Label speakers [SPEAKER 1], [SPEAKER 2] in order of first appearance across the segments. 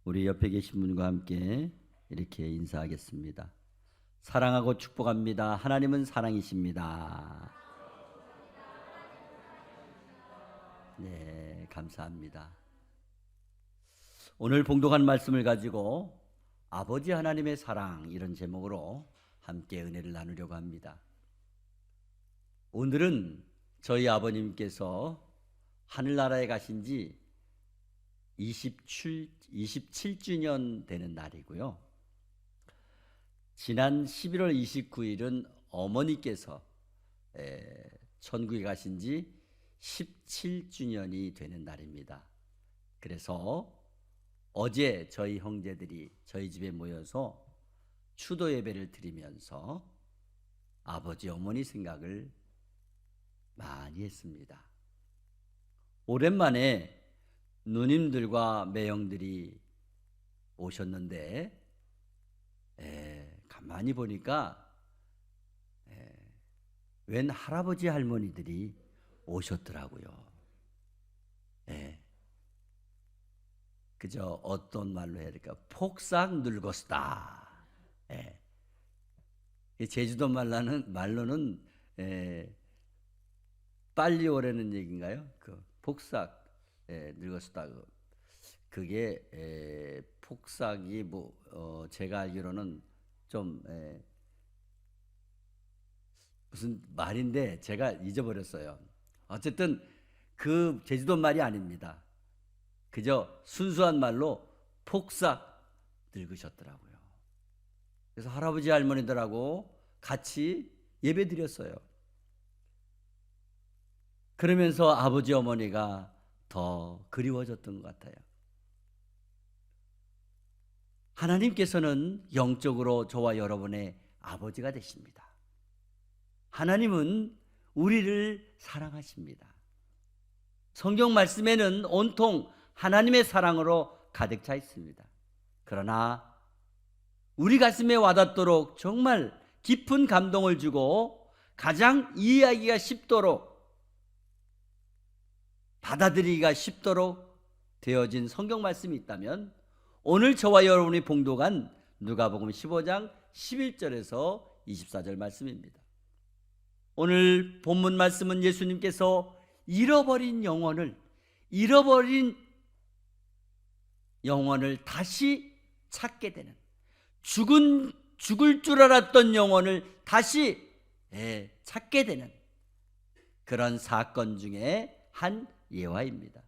[SPEAKER 1] 우리 옆에 계신 분과 함께 이렇게 인사하겠습니다. 사랑하고 축복합니다. 하나님은 사랑이십니다. 네, 감사합니다. 오늘 봉독한 말씀을 가지고 아버지 하나님의 사랑, 이런 제목으로 함께 은혜를 나누려고 합니다. 오늘은 저희 아버님께서 하늘나라에 가신 지 27주년 되는 날이고요. 지난 11월 29일은 어머니께서 천국에 가신 지 17주년이 되는 날입니다. 그래서 어제 저희 형제들이 저희 집에 모여서 추도 예배를 드리면서 아버지 어머니 생각을 많이 했습니다. 오랜만에 누님들과 매형들이 오셨는데 가만히 보니까 웬 할아버지 할머니들이 오셨더라고요. 그저 어떤 말로 해야 될까? 폭삭 늙었다. 제주도 말로는 빨리 오라는 얘기인가요? 그 폭삭 늙었다. 그게 폭삭이 제가 알기로는 좀 무슨 말인데 제가 잊어버렸어요. 어쨌든 그 제주도 말이 아닙니다. 그저 순수한 말로 폭삭 늙으셨더라고요. 그래서 할아버지 할머니들하고 같이 예배 드렸어요. 그러면서 아버지 어머니가 더 그리워졌던 것 같아요. 하나님께서는 영적으로 저와 여러분의 아버지가 되십니다. 하나님은 우리를 사랑하십니다. 성경 말씀에는 온통 하나님의 사랑으로 가득 차 있습니다. 그러나 우리 가슴에 와닿도록 정말 깊은 감동을 주고 가장 이해하기가 쉽도록 받아들이기가 쉽도록 되어진 성경 말씀이 있다면 오늘 저와 여러분이 봉독한 누가복음 15장 11절에서 24절 말씀입니다. 오늘 본문 말씀은 예수님께서 잃어버린 영혼을 다시 찾게 되는, 죽을 줄 알았던 영혼을 다시 찾게 되는 그런 사건 중에 한 예화입니다.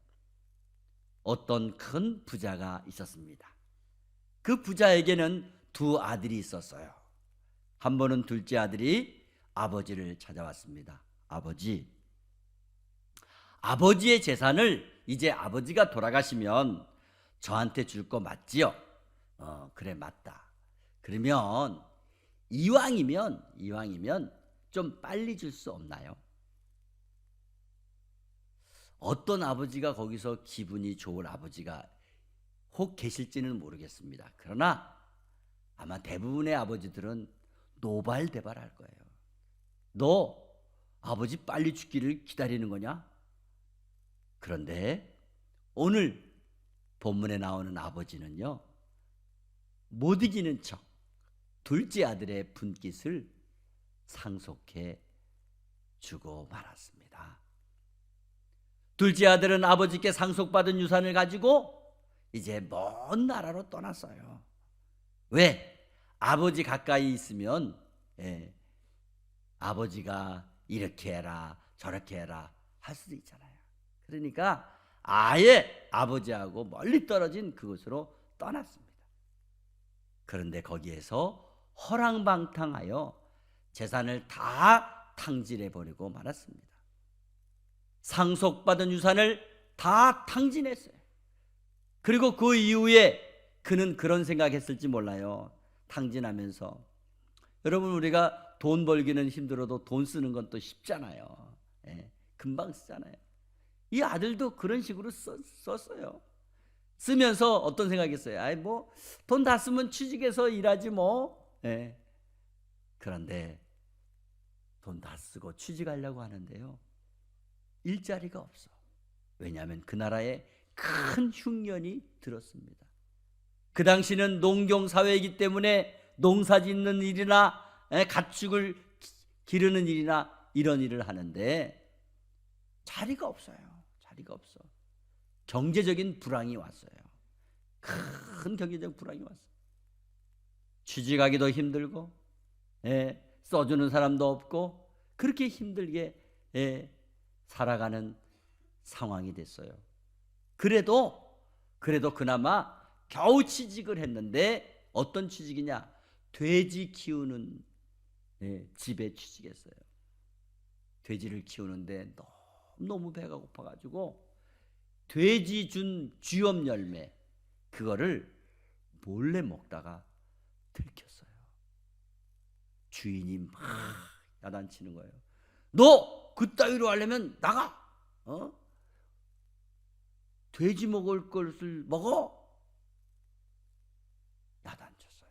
[SPEAKER 1] 어떤 큰 부자가 있었습니다. 그 부자에게는 두 아들이 있었어요. 한 번은 둘째 아들이 아버지를 찾아왔습니다. 아버지의 재산을 이제 아버지가 돌아가시면 저한테 줄 거 맞지요? 그래, 맞다. 그러면 이왕이면 좀 빨리 줄 수 없나요? 어떤 아버지가 거기서 기분이 좋을 아버지가 혹 계실지는 모르겠습니다. 그러나 아마 대부분의 아버지들은 노발대발할 거예요. 너 아버지 빨리 죽기를 기다리는 거냐? 그런데 오늘 본문에 나오는 아버지는요, 못 이기는 척 둘째 아들의 분깃을 상속해 주고 말았습니다. 둘째 아들은 아버지께 상속받은 유산을 가지고 이제 먼 나라로 떠났어요. 왜? 아버지 가까이 있으면 아버지가 이렇게 해라 저렇게 해라 할 수도 있잖아요. 그러니까 아예 아버지하고 멀리 떨어진 그곳으로 떠났습니다. 그런데 거기에서 허랑방탕하여 재산을 다 탕진해버리고 말았습니다. 상속받은 유산을 다 탕진했어요. 그리고 그 이후에 그는 그런 생각했을지 몰라요. 탕진하면서, 여러분, 우리가 돈 벌기는 힘들어도 돈 쓰는 건 또 쉽잖아요. 금방 쓰잖아요. 이 아들도 그런 식으로 썼어요. 쓰면서 어떤 생각했어요? 아이, 뭐 돈 다 쓰면 취직해서 일하지 뭐. 그런데 돈 다 쓰고 취직하려고 하는데요, 일자리가 없어. 왜냐하면 그 나라에 큰 흉년이 들었습니다. 그 당시는 농경사회이기 때문에 농사 짓는 일이나 가축을 기르는 일이나 이런 일을 하는데 자리가 없어요. 자리가 없어. 경제적인 불황이 왔어요. 큰 경제적 불황이 왔어요. 취직하기도 힘들고 써주는 사람도 없고 그렇게 힘들게 살아가는 상황이 됐어요. 그래도 그나마 겨우 취직을 했는데 어떤 취직이냐? 돼지 키우는 집에 취직했어요. 돼지를 키우는데 너무 배가 고파가지고 돼지 준 쥐엄 열매 그거를 몰래 먹다가 들켰어요. 주인이 막 야단치는 거예요. 너 그따위로 하려면 나가. 돼지 먹을 것을 먹어. 야단쳤어요.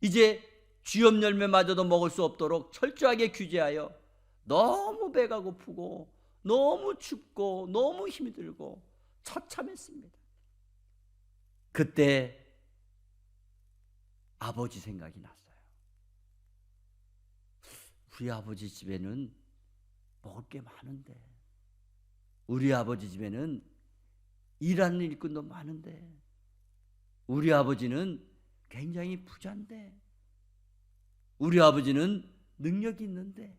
[SPEAKER 1] 이제 쥐엄 열매마저도 먹을 수 없도록 철저하게 규제하여 너무 배가 고프고 너무 춥고 너무 힘이 들고 처참했습니다. 그때 아버지 생각이 났어요. 우리 아버지 집에는 먹을 게 많은데, 우리 아버지 집에는 일하는 일꾼도 많은데, 우리 아버지는 굉장히 부자인데, 우리 아버지는 능력이 있는데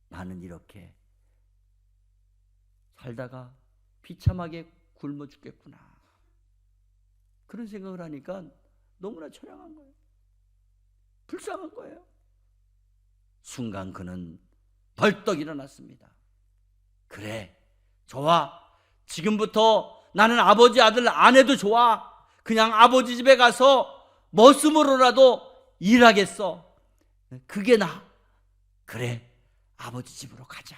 [SPEAKER 1] 나는 이렇게 살다가 비참하게 굶어 죽겠구나. 그런 생각을 하니까 너무나 처량한 거예요. 불쌍한 거예요. 순간 그는 벌떡 일어났습니다. 그래, 좋아. 지금부터 나는 아버지 아들 안 해도 좋아. 그냥 아버지 집에 가서 머슴으로라도 일하겠어. 그게 나. 그래, 아버지 집으로 가자.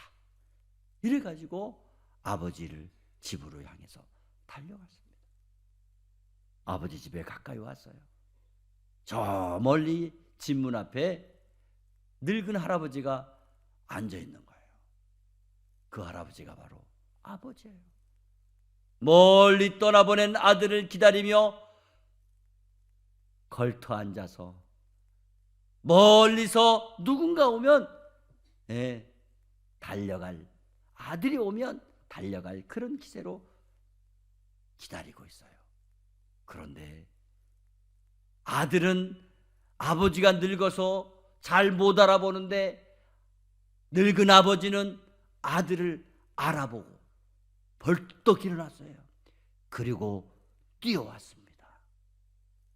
[SPEAKER 1] 이래가지고 아버지를 집으로 향해서 달려갔습니다. 아버지 집에 가까이 왔어요. 저 멀리 집 문 앞에 늙은 할아버지가 앉아 있는 거예요. 그 할아버지가 바로 아버지예요. 멀리 떠나보낸 아들을 기다리며 걸터 앉아서 멀리서 누군가 오면 달려갈, 아들이 오면 달려갈 그런 기세로 기다리고 있어요. 그런데 아들은 아버지가 늙어서 잘 못 알아보는데 늙은 아버지는 아들을 알아보고 벌떡 일어났어요. 그리고 뛰어왔습니다.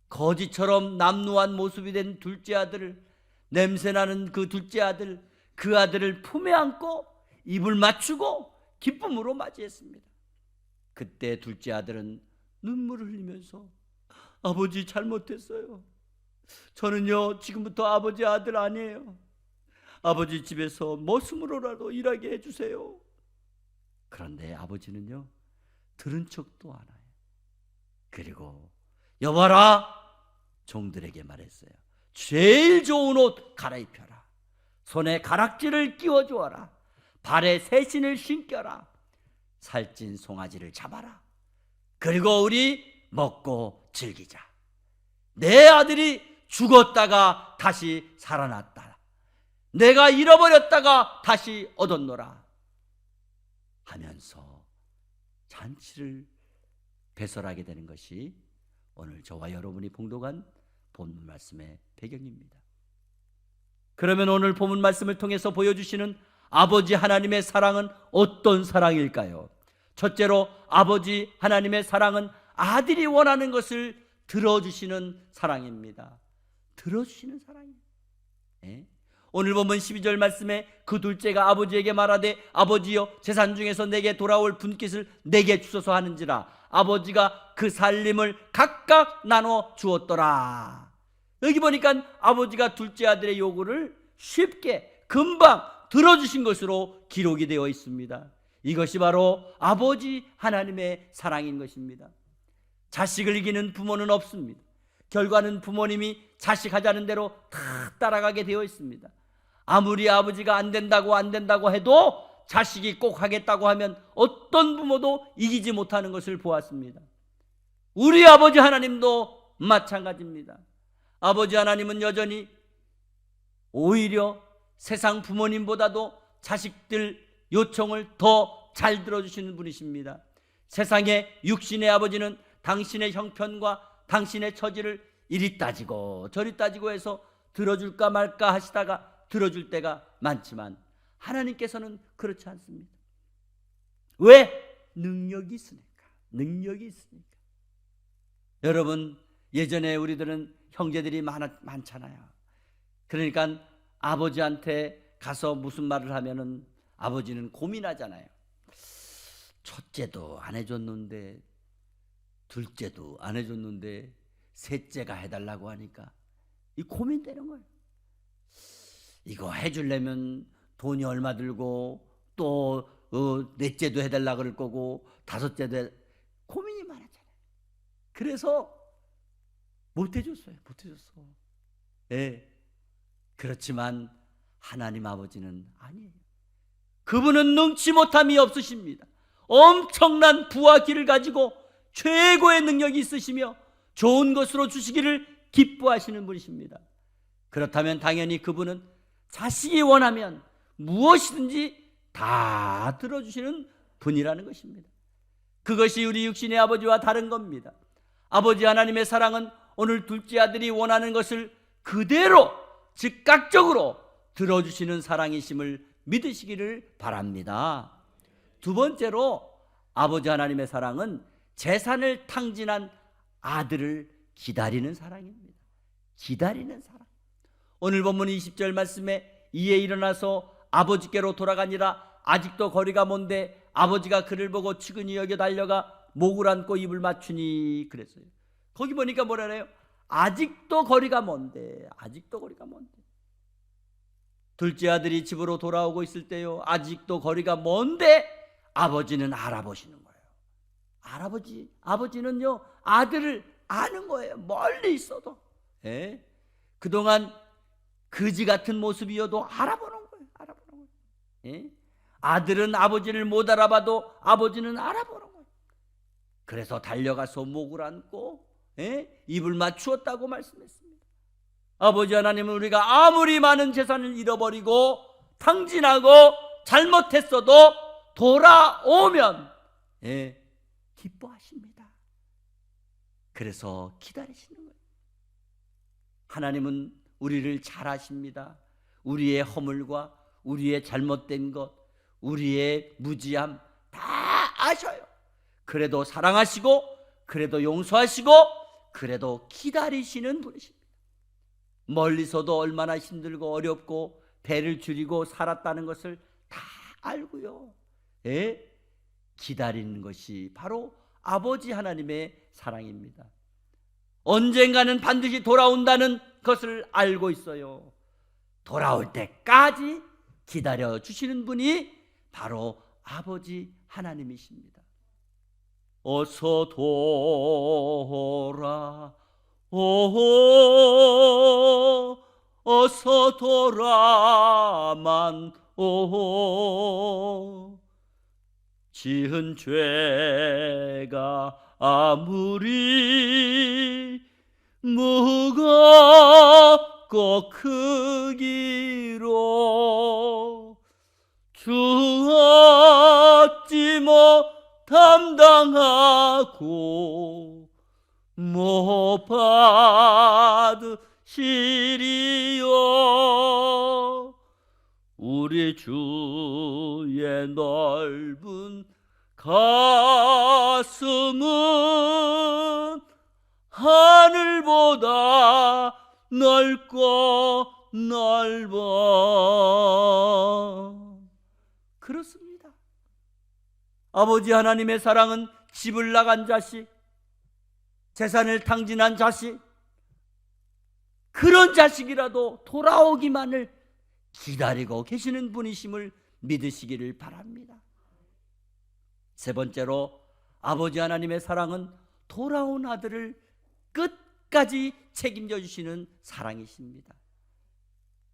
[SPEAKER 1] 거지처럼 남루한 모습이 된 둘째 아들을, 냄새나는 그 둘째 아들, 그 아들을 품에 안고 입을 맞추고 기쁨으로 맞이했습니다. 그때 둘째 아들은 눈물을 흘리면서 아버지 잘못했어요. 저는요 지금부터 아버지 아들 아니에요. 아버지 집에서 머슴으로라도 일하게 해주세요. 그런데 아버지는요 들은 척도 안 해요. 그리고 여봐라, 종들에게 말했어요. 제일 좋은 옷 갈아입혀라. 손에 가락지를 끼워주어라. 발에 새신을 신겨라. 살찐 송아지를 잡아라. 그리고 우리 먹고 즐기자. 내 아들이 죽었다가 다시 살아났다. 내가 잃어버렸다가 다시 얻었노라 하면서 잔치를 배설하게 되는 것이 오늘 저와 여러분이 봉독한 본문 말씀의 배경입니다. 그러면 오늘 본문 말씀을 통해서 보여주시는 아버지 하나님의 사랑은 어떤 사랑일까요? 첫째로 아버지 하나님의 사랑은 아들이 원하는 것을 들어주시는 사랑입니다. 들어주시는 사랑이에요. 오늘 본문 12절 말씀에 그 둘째가 아버지에게 말하되 아버지여 재산 중에서 내게 돌아올 분깃을 내게 주소서 하는지라. 아버지가 그 살림을 각각 나눠 주었더라. 여기 보니까 아버지가 둘째 아들의 요구를 쉽게 금방 들어주신 것으로 기록이 되어 있습니다. 이것이 바로 아버지 하나님의 사랑인 것입니다. 자식을 이기는 부모는 없습니다. 결과는 부모님이 자식 하자는 대로 다 따라가게 되어 있습니다. 아무리 아버지가 안 된다고 해도 자식이 꼭 하겠다고 하면 어떤 부모도 이기지 못하는 것을 보았습니다. 우리 아버지 하나님도 마찬가지입니다. 아버지 하나님은 여전히 오히려 세상 부모님보다도 자식들 요청을 더 잘 들어주시는 분이십니다. 세상의 육신의 아버지는 당신의 형편과 당신의 처지를 이리 따지고 저리 따지고 해서 들어줄까 말까 하시다가 들어줄 때가 많지만 하나님께서는 그렇지 않습니다. 왜? 능력이 있으니까. 능력이 있으니까. 여러분, 예전에 우리들은 형제들이 많잖아요. 그러니까 아버지한테 가서 무슨 말을 하면은 아버지는 고민하잖아요. 첫째도 안 해줬는데, 둘째도 안 해줬는데, 셋째가 해달라고 하니까 이 고민되는 거예요. 이거 해주려면 돈이 얼마 들고 또 넷째도 해달라고 그럴 거고 다섯째도 고민이 많았잖아요. 그래서 못 해줬어요. 예. 그렇지만 하나님 아버지는 아니에요. 그분은 능치 못함이 없으십니다. 엄청난 부와 기를 가지고 최고의 능력이 있으시며 좋은 것으로 주시기를 기뻐하시는 분이십니다. 그렇다면 당연히 그분은 자식이 원하면 무엇이든지 다 들어주시는 분이라는 것입니다. 그것이 우리 육신의 아버지와 다른 겁니다. 아버지 하나님의 사랑은 오늘 둘째 아들이 원하는 것을 그대로 즉각적으로 들어주시는 사랑이심을 믿으시기를 바랍니다. 두 번째로 아버지 하나님의 사랑은 재산을 탕진한 아들을 기다리는 사랑입니다. 기다리는 사랑. 오늘 본문 20절 말씀에 이에 일어나서 아버지께로 돌아가니라 아직도 거리가 먼데 아버지가 그를 보고 측은히 여겨 달려가 목을 안고 입을 맞추니 그랬어요. 거기 보니까 뭐라 그래요? 아직도 거리가 먼데, 아직도 거리가 먼데. 둘째 아들이 집으로 돌아오고 있을 때요, 아직도 거리가 먼데 아버지는 알아보시는 거예요. 아버지는요 아들을 아는 거예요. 멀리 있어도. 예? 그동안 거지 같은 모습이어도 알아보는 거예요. 예? 아들은 아버지를 못 알아봐도 아버지는 알아보는 거예요. 그래서 달려가서 목을 안고 입을 맞추었다고 말씀했습니다. 아버지 하나님은 우리가 아무리 많은 재산을 잃어버리고 탕진하고 잘못했어도 돌아오면 기뻐하십니다. 그래서 기다리시는 거예요. 하나님은 우리를 잘 아십니다. 우리의 허물과 우리의 잘못된 것, 우리의 무지함 다 아셔요. 그래도 사랑하시고 그래도 용서하시고 그래도 기다리시는 분이십니다. 멀리서도 얼마나 힘들고 어렵고 배를 줄이고 살았다는 것을 다 알고요. 기다리는 것이 바로 아버지 하나님의 사랑입니다. 언젠가는 반드시 돌아온다는 것을 알고 있어요. 돌아올 때까지 기다려 주시는 분이 바로 아버지 하나님이십니다. 어서 돌아오, 어서 돌아만 오. 지은 죄가 아무리 무겁고 크기로 주 어찌 못 담당하고 못 받으시리요. 우리 주의 넓은 가슴은 하늘보다 넓고 넓어. 그렇습니다. 아버지 하나님의 사랑은 집을 나간 자식, 재산을 탕진한 자식, 그런 자식이라도 돌아오기만을 기다리고 계시는 분이심을 믿으시기를 바랍니다. 세 번째로 아버지 하나님의 사랑은 돌아온 아들을 끝까지 책임져 주시는 사랑이십니다.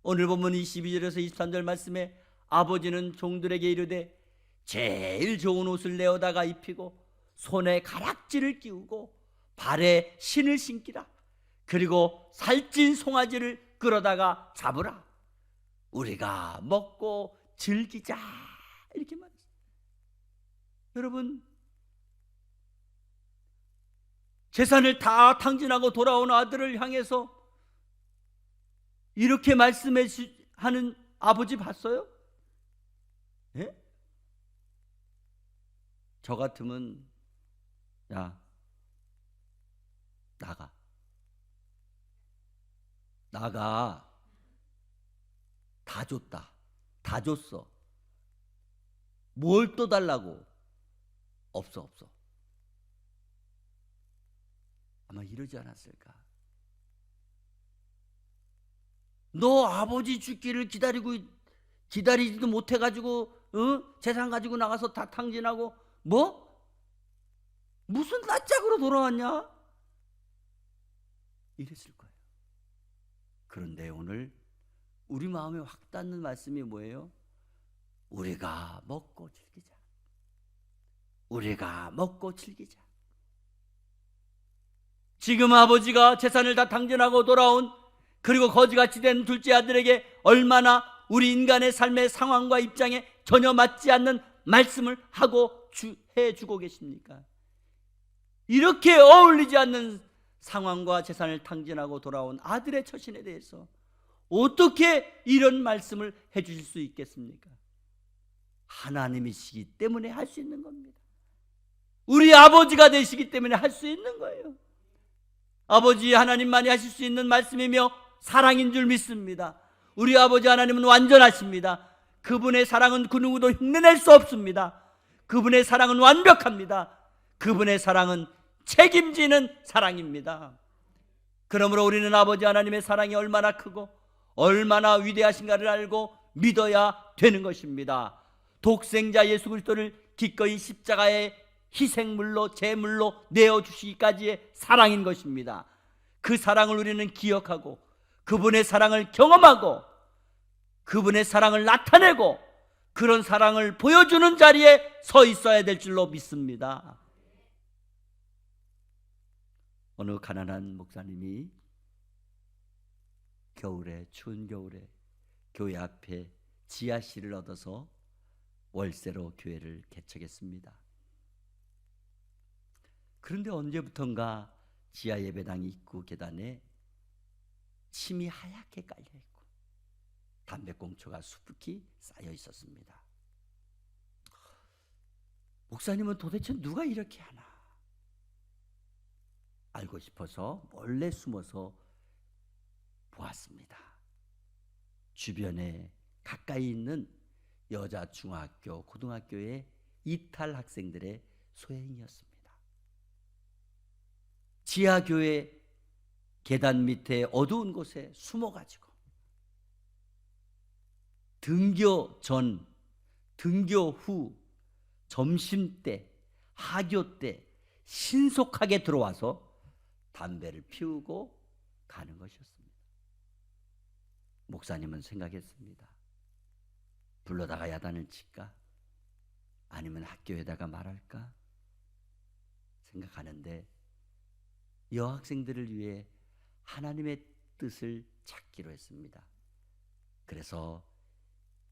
[SPEAKER 1] 오늘 본문 22절에서 23절 말씀에 아버지는 종들에게 이르되 제일 좋은 옷을 내어다가 입히고 손에 가락지를 끼우고 발에 신을 신기라. 그리고 살찐 송아지를 끌어다가 잡으라. 우리가 먹고 즐기자. 이렇게 말했어요. 여러분, 재산을 다 탕진하고 돌아온 아들을 향해서 이렇게 말씀하는 아버지 봤어요? 예? 저 같으면 야, 나가. 다 줬다. 다 줬어. 뭘 또 달라고? 없어. 아마 이러지 않았을까? 너 아버지 죽기를 기다리지도 못해가지고 재산 가지고 나가서 다 탕진하고 무슨 낯짝으로 돌아왔냐? 이랬을 거예요. 그런데 오늘 우리 마음에 확 닿는 말씀이 뭐예요? 우리가 먹고 즐기자. 우리가 먹고 즐기자. 지금 아버지가 재산을 다 탕진하고 돌아온, 그리고 거지같이 된 둘째 아들에게 얼마나 우리 인간의 삶의 상황과 입장에 전혀 맞지 않는 말씀을 하고 해주고 계십니까? 이렇게 어울리지 않는 상황과 재산을 탕진하고 돌아온 아들의 처신에 대해서 어떻게 이런 말씀을 해주실 수 있겠습니까? 하나님이시기 때문에 할 수 있는 겁니다. 우리 아버지가 되시기 때문에 할 수 있는 거예요. 아버지 하나님만이 하실 수 있는 말씀이며 사랑인 줄 믿습니다. 우리 아버지 하나님은 완전하십니다. 그분의 사랑은 그 누구도 흉내낼 수 없습니다. 그분의 사랑은 완벽합니다. 그분의 사랑은 책임지는 사랑입니다. 그러므로 우리는 아버지 하나님의 사랑이 얼마나 크고 얼마나 위대하신가를 알고 믿어야 되는 것입니다. 독생자 예수 그리스도를 기꺼이 십자가의 희생물로 제물로 내어주시기까지의 사랑인 것입니다. 그 사랑을 우리는 기억하고 그분의 사랑을 경험하고 그분의 사랑을 나타내고 그런 사랑을 보여주는 자리에 서 있어야 될 줄로 믿습니다. 어느 가난한 목사님이 추운 겨울에 교회 앞에 지하실을 얻어서 월세로 교회를 개척했습니다. 그런데 언제부턴가 지하 예배당 입구 계단에 침이 하얗게 깔려있고 담배꽁초가 수북히 쌓여 있었습니다. 목사님은 도대체 누가 이렇게 하나 알고 싶어서 몰래 숨어서 보았습니다. 주변에 가까이 있는 여자 중학교, 고등학교의 이탈 학생들의 소행이었습니다. 지하교회 계단 밑에 어두운 곳에 숨어가지고 등교 전, 등교 후, 점심때, 하교 때 신속하게 들어와서 담배를 피우고 가는 것이었습니다. 목사님은 생각했습니다. 불러다가 야단을 칠까? 아니면 학교에다가 말할까? 생각하는데 여학생들을 위해 하나님의 뜻을 찾기로 했습니다. 그래서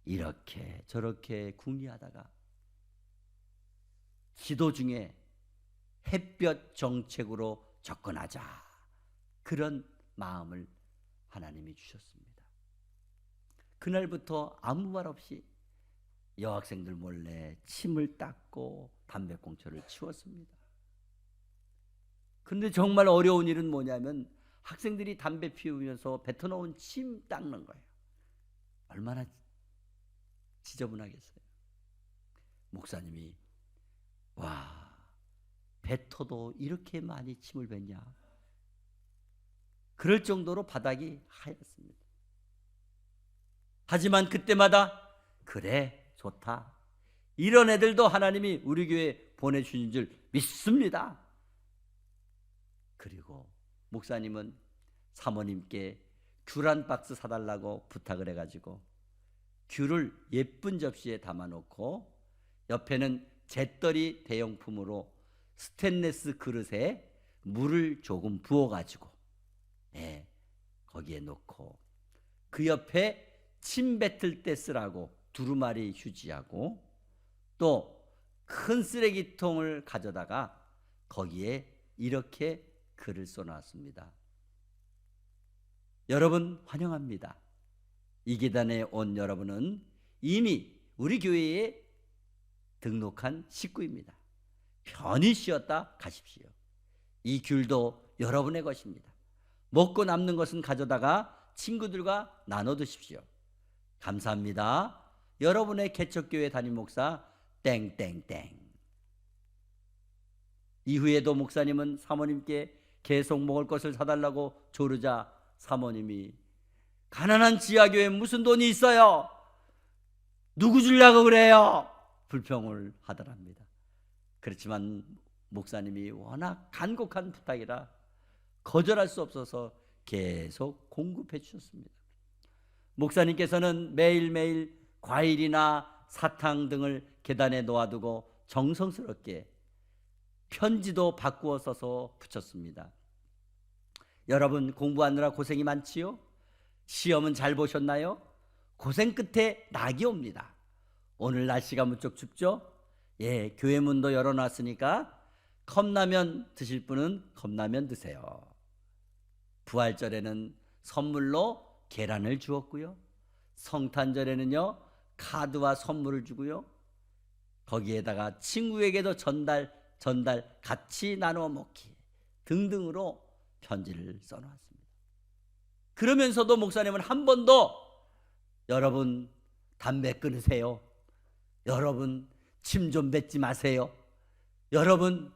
[SPEAKER 1] 이렇게 저렇게 궁리하다가 기도 중에 햇볕 정책으로 접근하자, 그런 마음을 하나님이 주셨습니다. 그날부터 아무 말 없이 여학생들 몰래 침을 닦고 담배꽁초를 치웠습니다. 근데 정말 어려운 일은 뭐냐면 학생들이 담배 피우면서 뱉어놓은 침 닦는 거예요. 얼마나 지저분하겠어요. 목사님이 와, 뱉어도 이렇게 많이 침을 뱉냐, 그럴 정도로 바닥이 하얗습니다. 하지만 그때마다 그래, 좋다, 이런 애들도 하나님이 우리 교회에 보내주신 줄 믿습니다. 그리고 목사님은 사모님께 귤 한 박스 사달라고 부탁을 해가지고 귤을 예쁜 접시에 담아놓고 옆에는 잿더리 대용품으로 스테인리스 그릇에 물을 조금 부어가지고 거기에 놓고 그 옆에 침 뱉을 때 쓰라고 두루마리 휴지하고 또 큰 쓰레기통을 가져다가 거기에 이렇게 글을 써놨습니다. 여러분 환영합니다. 이 계단에 온 여러분은 이미 우리 교회에 등록한 식구입니다. 편히 쉬었다 가십시오. 이 귤도 여러분의 것입니다. 먹고 남는 것은 가져다가 친구들과 나눠 드십시오. 감사합니다. 여러분의 개척교회 담임 목사 땡땡땡. 이후에도 목사님은 사모님께 계속 먹을 것을 사달라고 조르자 사모님이 가난한 지하교회에 무슨 돈이 있어요? 누구 주려고 그래요? 불평을 하더랍니다. 그렇지만 목사님이 워낙 간곡한 부탁이라 거절할 수 없어서 계속 공급해 주셨습니다. 목사님께서는 매일매일 과일이나 사탕 등을 계단에 놓아두고 정성스럽게 편지도 바꾸어 써서 붙였습니다. 여러분 공부하느라 고생이 많지요? 시험은 잘 보셨나요? 고생 끝에 낙이 옵니다. 오늘 날씨가 무척 춥죠? 교회 문도 열어놨으니까 컵라면 드실 분은 컵라면 드세요. 부활절에는 선물로 계란을 주었고요. 성탄절에는요 카드와 선물을 주고요. 거기에다가 친구에게도 전달 같이 나누어 먹기 등등으로 편지를 써놨습니다. 그러면서도 목사님은 한 번도 여러분 담배 끊으세요. 여러분 침 좀 뱉지 마세요. 여러분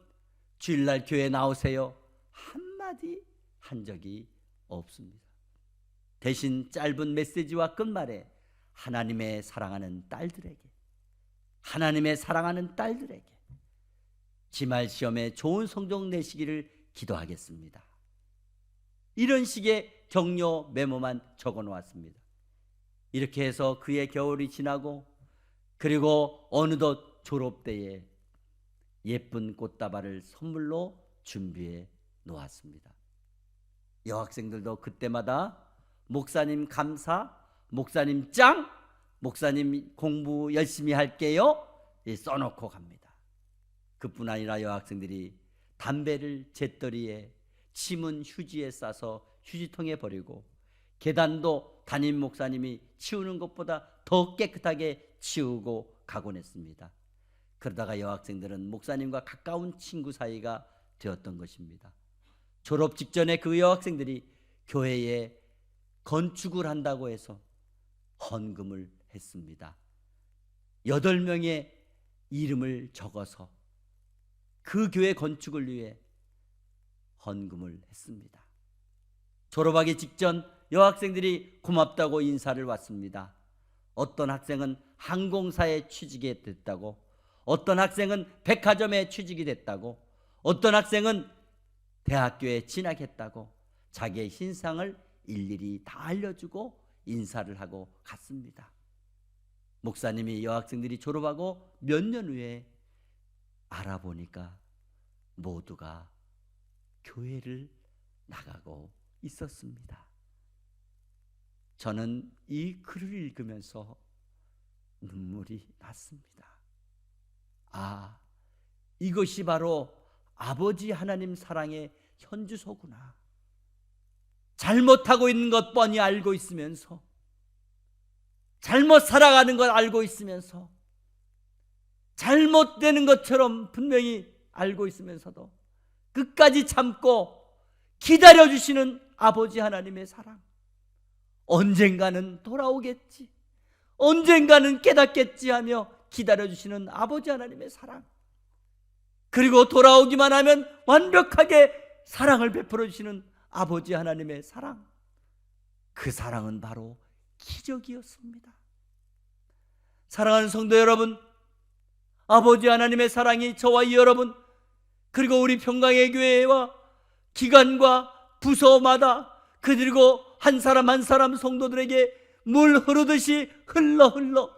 [SPEAKER 1] 주일날 교회 나오세요. 한마디 한 적이 없습니다. 대신 짧은 메시지와 끝말에 하나님의 사랑하는 딸들에게 기말 시험에 좋은 성적 내시기를 기도하겠습니다. 이런 식의 격려 메모만 적어 놓았습니다. 이렇게 해서 그의 겨울이 지나고 그리고 어느덧 졸업대에 예쁜 꽃다발을 선물로 준비해 놓았습니다. 여학생들도 그때마다 목사님 감사, 목사님 짱, 목사님 공부 열심히 할게요 써놓고 갑니다. 그뿐 아니라 여학생들이 담배를 재떨이에, 침은 휴지에 싸서 휴지통에 버리고 계단도 담임 목사님이 치우는 것보다 더 깨끗하게 치우고 가곤 했습니다. 그러다가 여학생들은 목사님과 가까운 친구 사이가 되었던 것입니다. 졸업 직전에 그 여학생들이 교회에 건축을 한다고 해서 헌금을 했습니다. 8명의 이름을 적어서 그 교회 건축을 위해 헌금을 했습니다. 졸업하기 직전 여학생들이 고맙다고 인사를 왔습니다. 어떤 학생은 항공사에 취직이 됐다고, 어떤 학생은 백화점에 취직이 됐다고, 어떤 학생은 대학교에 진학했다고 자기의 신상을 일일이 다 알려주고 인사를 하고 갔습니다. 목사님이 여학생들이 졸업하고 몇 년 후에 알아보니까 모두가 교회를 나가고 있었습니다. 저는 이 글을 읽으면서 눈물이 났습니다. 이것이 바로 아버지 하나님 사랑의 현주소구나. 잘못하고 있는 것 뻔히 알고 있으면서, 잘못 살아가는 걸 알고 있으면서, 잘못되는 것처럼 분명히 알고 있으면서도 끝까지 참고 기다려주시는 아버지 하나님의 사랑. 언젠가는 돌아오겠지, 언젠가는 깨닫겠지 하며 기다려주시는 아버지 하나님의 사랑, 그리고 돌아오기만 하면 완벽하게 사랑을 베풀어 주시는 아버지 하나님의 사랑. 그 사랑은 바로 기적이었습니다. 사랑하는 성도 여러분, 아버지 하나님의 사랑이 저와 여러분 그리고 우리 평강의 교회와 기관과 부서마다 그리고 한 사람 한 사람 성도들에게 물 흐르듯이 흘러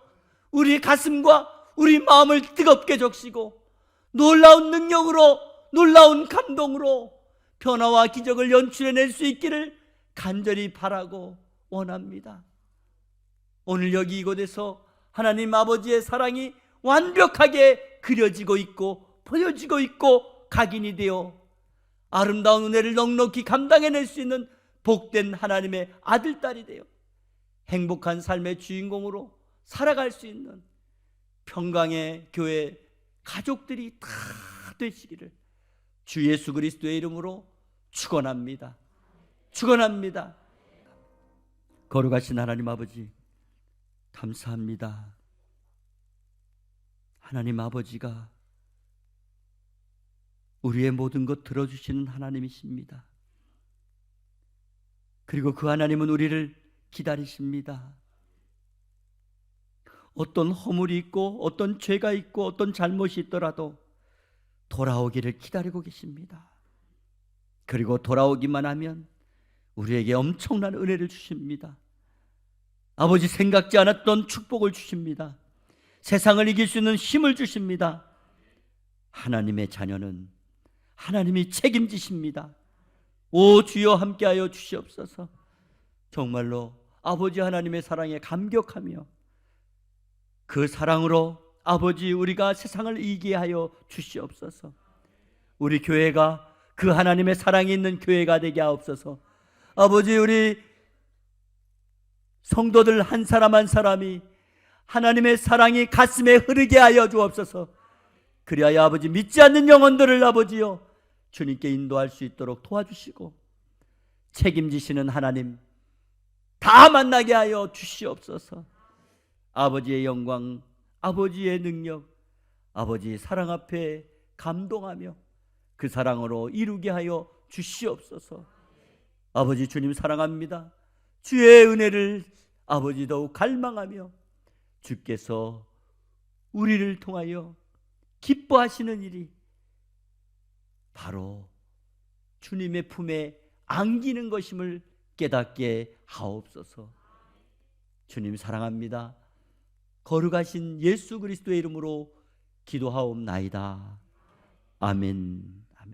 [SPEAKER 1] 우리 가슴과 우리 마음을 뜨겁게 적시고 놀라운 능력으로, 놀라운 감동으로 변화와 기적을 연출해낼 수 있기를 간절히 바라고 원합니다. 오늘 여기 이곳에서 하나님 아버지의 사랑이 완벽하게 그려지고 있고 보여지고 있고 각인이 되어 아름다운 은혜를 넉넉히 감당해낼 수 있는 복된 하나님의 아들, 딸이 되어 행복한 삶의 주인공으로 살아갈 수 있는 평강의 교회 가족들이 다 되시기를 주 예수 그리스도의 이름으로 축원합니다. 축원합니다. 거룩하신 하나님 아버지, 감사합니다. 하나님 아버지가 우리의 모든 것 들어주시는 하나님이십니다. 그리고 그 하나님은 우리를 기다리십니다. 어떤 허물이 있고 어떤 죄가 있고 어떤 잘못이 있더라도 돌아오기를 기다리고 계십니다. 그리고 돌아오기만 하면 우리에게 엄청난 은혜를 주십니다. 아버지, 생각지 않았던 축복을 주십니다. 세상을 이길 수 있는 힘을 주십니다. 하나님의 자녀는 하나님이 책임지십니다. 오 주여, 함께하여 주시옵소서. 정말로 아버지 하나님의 사랑에 감격하며 그 사랑으로 아버지 우리가 세상을 이기게 하여 주시옵소서. 우리 교회가 그 하나님의 사랑이 있는 교회가 되게 하옵소서. 아버지, 우리 성도들 한 사람 한 사람이 하나님의 사랑이 가슴에 흐르게 하여 주옵소서. 그리하여 아버지 믿지 않는 영혼들을 아버지요 주님께 인도할 수 있도록 도와주시고 책임지시는 하나님 다 만나게 하여 주시옵소서. 아버지의 영광, 아버지의 능력, 아버지의 사랑 앞에 감동하며 그 사랑으로 이루게 하여 주시옵소서. 아버지, 주님 사랑합니다. 주의 은혜를 아버지 더욱 갈망하며 주께서 우리를 통하여 기뻐하시는 일이 바로 주님의 품에 안기는 것임을 깨닫게 하옵소서. 주님 사랑합니다. 거룩하신 예수 그리스도의 이름으로 기도하옵나이다. 아멘.